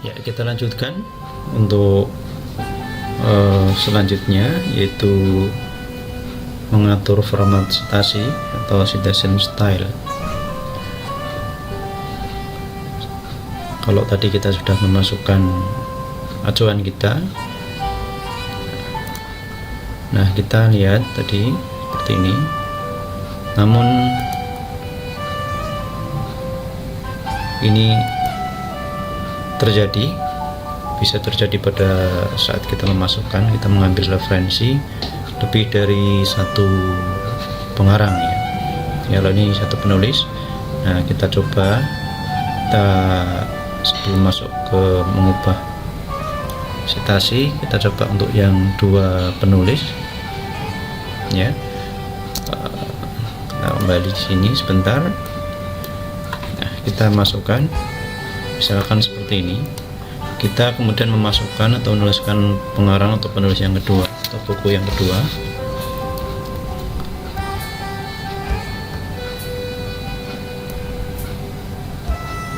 Ya, kita lanjutkan untuk selanjutnya, yaitu mengatur format citasi atau citation style. Kalau tadi kita sudah memasukkan acuan kita, nah kita lihat tadi seperti ini. Namun ini bisa terjadi pada saat kita memasukkan, kita mengambil referensi lebih dari satu pengarang ya. Kalau ini satu penulis, nah kita coba, kita sebelum masuk ke mengubah citasi, kita coba untuk yang dua penulis ya. Nah, kembali di sini sebentar. Nah, kita masukkan misalkan seperti ini. Kita kemudian memasukkan atau menuliskan pengarang atau penulis yang kedua atau buku yang kedua.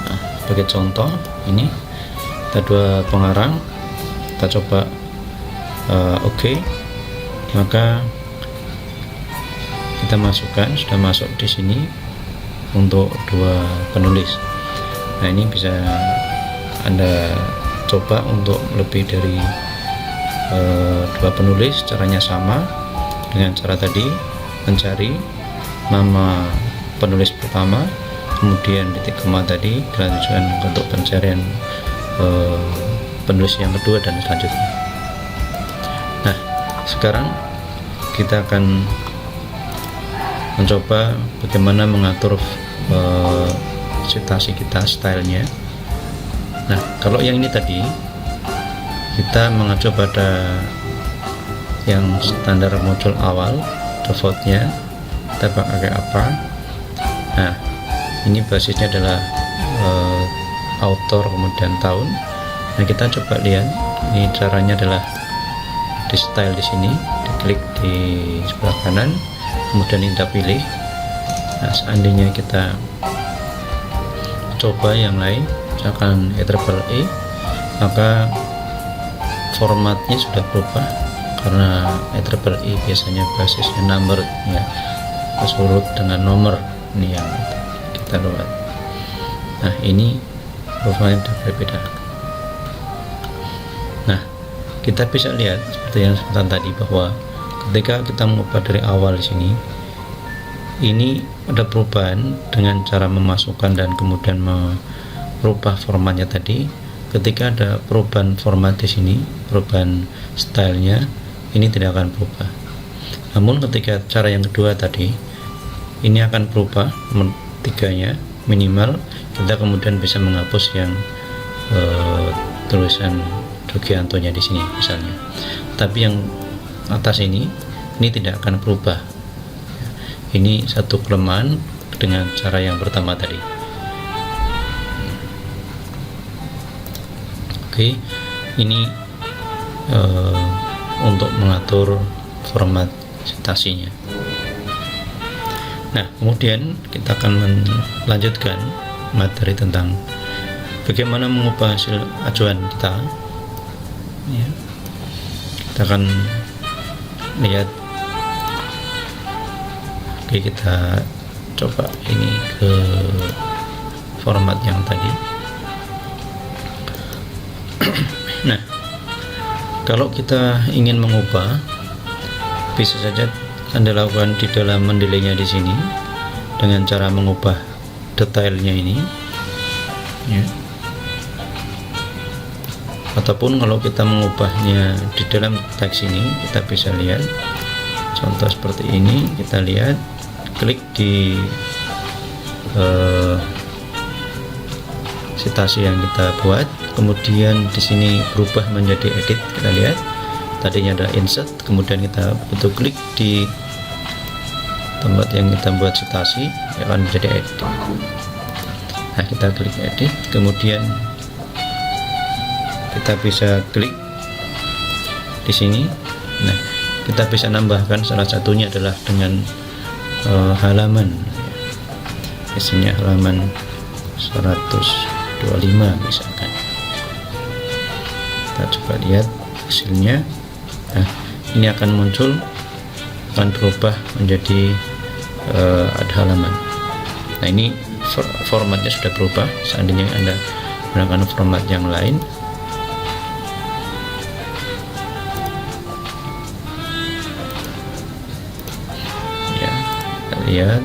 Nah, sebagai contoh ini kita dua pengarang, kita coba oke. Maka kita masukkan, sudah masuk di sini untuk dua penulis. Nah, ini bisa Anda coba untuk lebih dari dua penulis. Caranya sama dengan cara tadi, mencari nama penulis pertama, kemudian titik koma tadi, dilanjutkan untuk pencarian penulis yang kedua dan selanjutnya. Nah, sekarang kita akan mencoba bagaimana mengatur citasi kita, stylenya. Nah, kalau yang ini tadi kita mengacu pada yang standar modul awal, defaultnya kita pakai apa. Nah, ini basisnya adalah author kemudian tahun. Nah, kita coba lihat, ini caranya adalah di style di sini, diklik di sebelah kanan, kemudian kita pilih. Nah, seandainya kita coba yang lain, misalkan EEE, maka formatnya sudah berubah karena EEE biasanya basisnya number ya, urut dengan nomor. Ini yang kita lihat. Nah, ini profilnya sudah berbeda. Nah, kita bisa lihat seperti yang sebentar tadi, bahwa ketika kita mengubah dari awal di sini, ini ada perubahan dengan cara memasukkan dan kemudian merubah formatnya tadi. Ketika ada perubahan format di sini, perubahan stylenya, ini tidak akan berubah. Namun ketika cara yang kedua tadi, ini akan berubah tiganya minimal. Kita kemudian bisa menghapus yang tulisan Dugiantonya di sini misalnya. Tapi yang atas ini tidak akan berubah. Ini satu kelemahan dengan cara yang pertama tadi. Oke, ini untuk mengatur format citasinya. Nah, kemudian kita akan melanjutkan materi tentang bagaimana mengubah hasil acuan kita ya. Kita akan lihat. Oke, kita coba ini ke format yang tadi. Nah, kalau kita ingin mengubah, bisa saja Anda lakukan di dalam mendelainya di sini dengan cara mengubah detailnya ini ya. Ataupun kalau kita mengubahnya di dalam teks ini, kita bisa lihat contoh seperti ini. Kita lihat, klik di citasi yang kita buat, kemudian di sini berubah menjadi edit. Kita lihat tadinya ada insert, kemudian kita betul klik di tempat yang kita buat citasi, akan menjadi edit. Nah, kita klik edit, kemudian kita bisa klik di sini. Nah, kita bisa nambahkan, salah satunya adalah dengan halaman, misalnya halaman 125 misalkan. Kita coba lihat hasilnya. Nah, ini akan muncul, akan berubah menjadi ada halaman. Nah, ini formatnya sudah berubah. Seandainya Anda menggunakan format yang lain, ya, kita lihat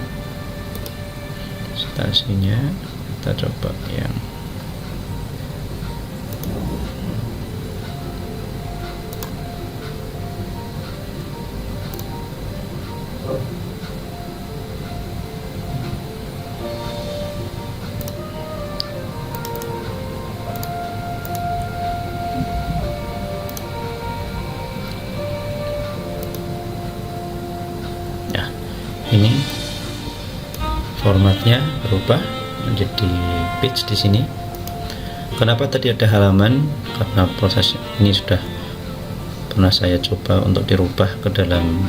presentasinya. Kita coba yang ini formatnya berubah menjadi page di sini. Kenapa tadi ada halaman? Karena proses ini sudah pernah saya coba untuk dirubah ke dalam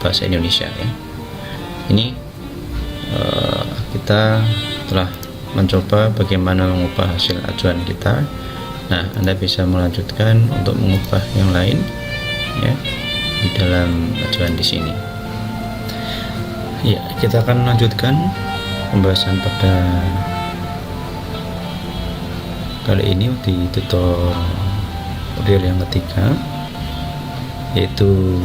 bahasa Indonesia ya. Ini kita telah mencoba bagaimana mengubah hasil acuan kita. Nah, Anda bisa melanjutkan untuk mengubah yang lain ya di dalam acuan di sini. Ya, kita akan melanjutkan pembahasan pada kali ini di tutorial yang ketiga, yaitu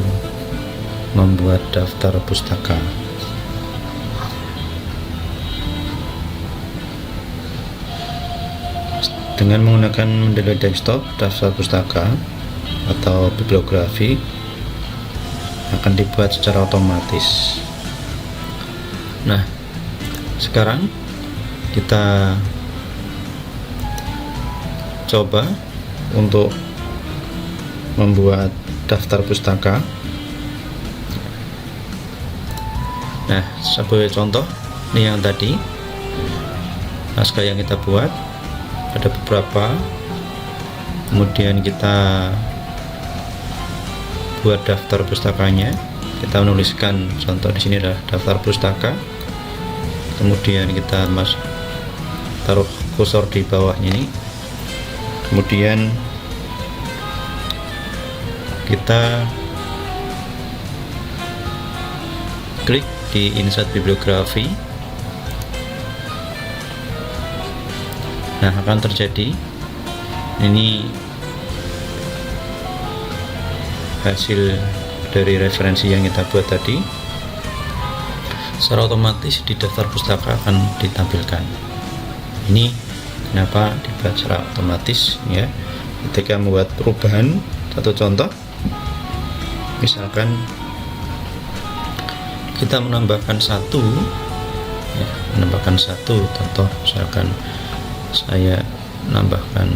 membuat daftar pustaka. Dengan menggunakan Mendeley desktop, daftar pustaka atau bibliografi akan dibuat secara otomatis. Nah, sekarang kita coba untuk membuat daftar pustaka. Nah, sebagai contoh, ini yang tadi naskah yang kita buat ada beberapa, kemudian kita buat daftar pustakanya. Kita menuliskan contoh di sini adalah daftar pustaka, kemudian kita taruh kursor di bawahnya ini, kemudian kita klik di insert bibliografi. Nah, akan terjadi ini hasil dari referensi yang kita buat tadi. Secara otomatis di daftar pustaka akan ditampilkan. Ini kenapa dibuat secara otomatis ya. Ketika membuat perubahan, satu contoh, misalkan kita menambahkan satu ya, contoh, misalkan saya menambahkan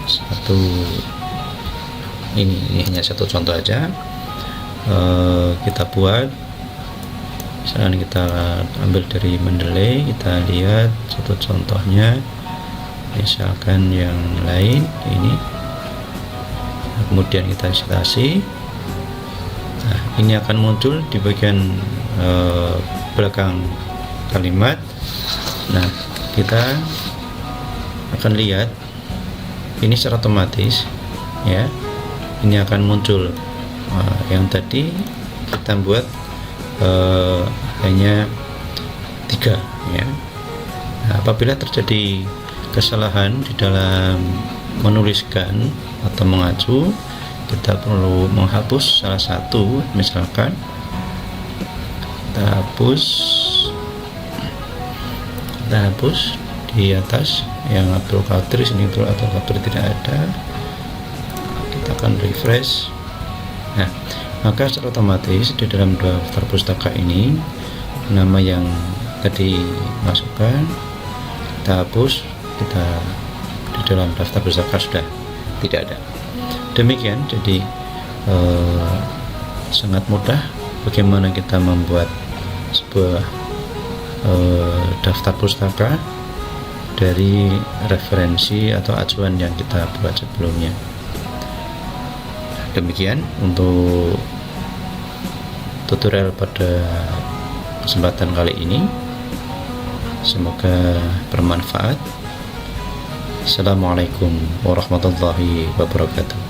satu, ini hanya satu contoh aja. Kita buat, misalkan kita ambil dari Mendeley, kita lihat satu contohnya, misalkan yang lain ini. Nah, kemudian kita citasi. Nah, ini akan muncul di bagian belakang kalimat. Nah, kita akan lihat ini secara otomatis ya, ini akan muncul. Yang tadi kita buat hanya 3 ya. Nah, apabila terjadi kesalahan di dalam menuliskan atau mengacu, kita perlu menghapus salah satu. Misalkan kita hapus di atas yang Abdul Qadir, sini Abdul Qadir tidak ada. Kita akan refresh. Nah, maka secara otomatis di dalam daftar pustaka ini nama yang tadi masukkan kita hapus, kita di dalam daftar pustaka sudah tidak ada. Demikian, jadi sangat mudah bagaimana kita membuat sebuah daftar pustaka dari referensi atau acuan yang kita buat sebelumnya. Demikian untuk tutorial pada kesempatan kali ini. Semoga bermanfaat. Assalamualaikum warahmatullahi wabarakatuh.